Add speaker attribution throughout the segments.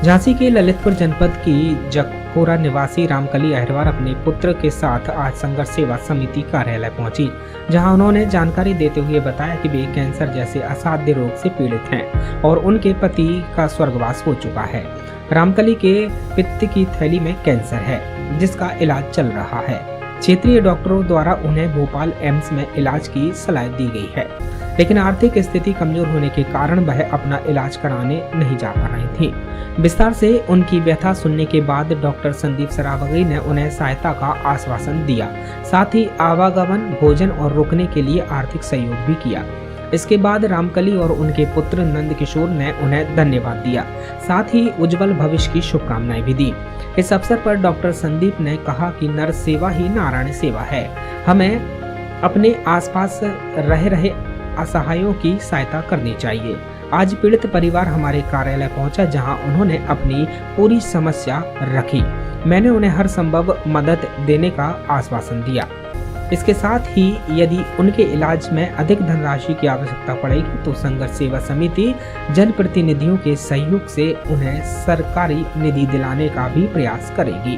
Speaker 1: झांसी के ललितपुर जनपद की जखोरा निवासी रामकली अहिरवार अपने पुत्र के साथ आज संघर्ष सेवा समिति कार्यालय पहुंची, जहां उन्होंने जानकारी देते हुए बताया कि वे कैंसर जैसे असाध्य रोग से पीड़ित हैं और उनके पति का स्वर्गवास हो चुका है। रामकली के पित्त की थैली में कैंसर है, जिसका इलाज चल रहा है। क्षेत्रीय डॉक्टरों द्वारा उन्हें भोपाल एम्स में इलाज की सलाह दी गई है, लेकिन आर्थिक स्थिति कमजोर होने के कारण वह अपना इलाज कराने नहीं जा पा रही थी। विस्तार से उनकी व्यथा सुनने के बाद डॉक्टर संदीप सरावगी ने उन्हें सहायता का आश्वासन दिया, साथ ही आवागमन, भोजन और रुकने के लिए आर्थिक सहयोग भी किया। इसके बाद रामकली और उनके पुत्र नंद किशोर ने उन्हें धन्यवाद दिया, साथ ही उज्जवल भविष्य की शुभकामनाएं भी दी। इस अवसर पर डॉक्टर संदीप ने कहा कि नर सेवा ही नारायण सेवा है। हमें अपने आसपास रह रहे असहायों की सहायता करनी चाहिए। आज पीड़ित परिवार हमारे कार्यालय पहुंचा, जहां उन्होंने अपनी पूरी समस्या रखी। मैंने उन्हें हर संभव मदद देने का आश्वासन दिया। इसके साथ ही यदि उनके इलाज में अधिक धनराशि की आवश्यकता पड़ेगी तो संघर्ष सेवा समिति जनप्रतिनिधियों के सहयोग से उन्हें सरकारी निधि दिलाने का भी प्रयास करेगी।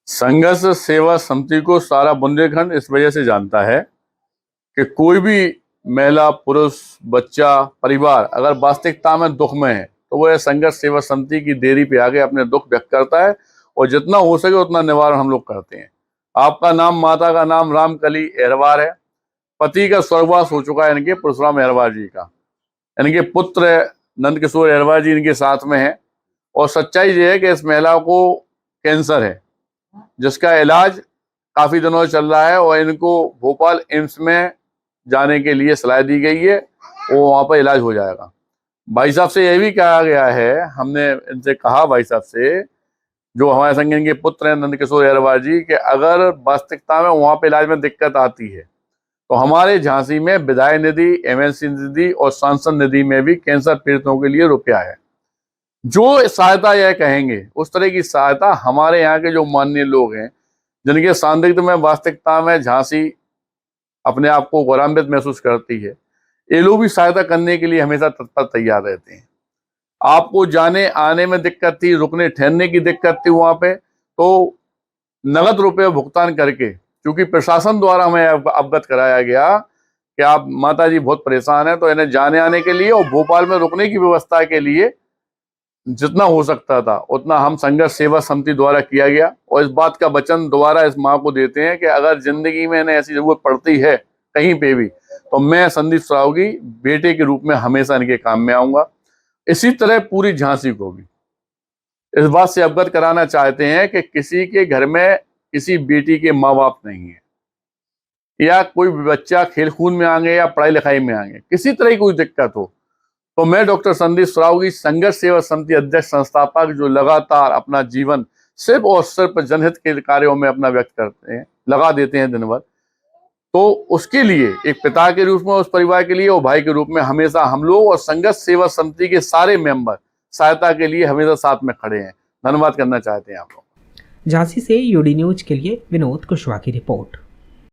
Speaker 2: संघर्ष सेवा समिति को सारा बुंदेलखंड इस वजह से जानता है कि कोई भी महिला, पुरुष, बच्चा, परिवार अगर वास्तविकता में दुख में है तो वह संघर्ष सेवा समिति की देरी पे आके अपने दुख व्यक्त करता है और जितना हो सके उतना निवारण हम लोग करते हैं। आपका नाम, माता का नाम रामकली अहिरवार है। पति का स्वर्गवास हो चुका है इनके परशुराम अहिरवार जी का। इनके पुत्र नंद किशोर अहिरवार जी इनके साथ में है और सच्चाई ये है कि इस महिला को कैंसर है, जिसका इलाज काफी दिनों से चल रहा है और इनको भोपाल एम्स में जाने के लिए सलाह दी गई है और वहां पर इलाज हो जाएगा। भाई साहब से यह भी कहा गया है, हमने इनसे कहा भाई साहब से, जो हमारे संग इनके पुत्र हैं नंद किशोर अहिरवार जी, कि अगर वास्तविकता में वहां पे इलाज में दिक्कत आती है तो हमारे झांसी में विधायक निधि, एमएनसी निधि और सांसद निधि में भी कैंसर पीड़ितों के लिए रुपया है। जो सहायता यह कहेंगे उस तरह की सहायता हमारे यहाँ के जो माननीय लोग हैं, जिनके सानिध्य में वास्तविकता में झांसी अपने आप को गौरवान्वित महसूस करती है, ये लोग भी सहायता करने के लिए हमेशा तत्पर तैयार रहते हैं। आपको जाने आने में दिक्कत थी, रुकने ठहरने की दिक्कत थी वहां पे, तो नगद रुपये भुगतान करके, क्योंकि प्रशासन द्वारा हमें अवगत कराया गया कि आप माता जी बहुत परेशान है, तो इन्हें जाने आने के लिए और भोपाल में रुकने की व्यवस्था के लिए जितना हो सकता था उतना हम संघर्ष सेवा समिति द्वारा किया गया। और इस बात का वचन दोबारा इस माँ को देते हैं कि अगर जिंदगी में इन्हें ऐसी जरूरत पड़ती है कहीं पे भी, तो मैं संदीप सरावगी बेटे के रूप में हमेशा इनके काम में आऊंगा। इसी तरह पूरी झांसी को भी इस बात से अवगत कराना चाहते हैं कि किसी के घर में किसी बेटी के माँ बाप नहीं है, या कोई बच्चा खेल कूद में आएंगे या पढ़ाई लिखाई में आएंगे, किसी तरह की कोई दिक्कत हो, तो मैं डॉक्टर संदीप सरावगी, संघर्ष सेवा समिति अध्यक्ष संस्थापक, जो लगातार अपना जीवन सिर्फ और सिर्फ जनहित के कार्यों में अपना व्यक्त करते हैं, लगा देते हैं दिन भर, तो उसके लिए एक पिता के रूप में उस परिवार के लिए और भाई के रूप में हमेशा हम लोग और संघर्ष सेवा समिति के सारे मेंबर सहायता के लिए हमेशा साथ में खड़े हैं। धन्यवाद करना चाहते हैं आप लोग।
Speaker 1: झांसी से यूडी न्यूज के लिए विनोद कुशवाहा की रिपोर्ट।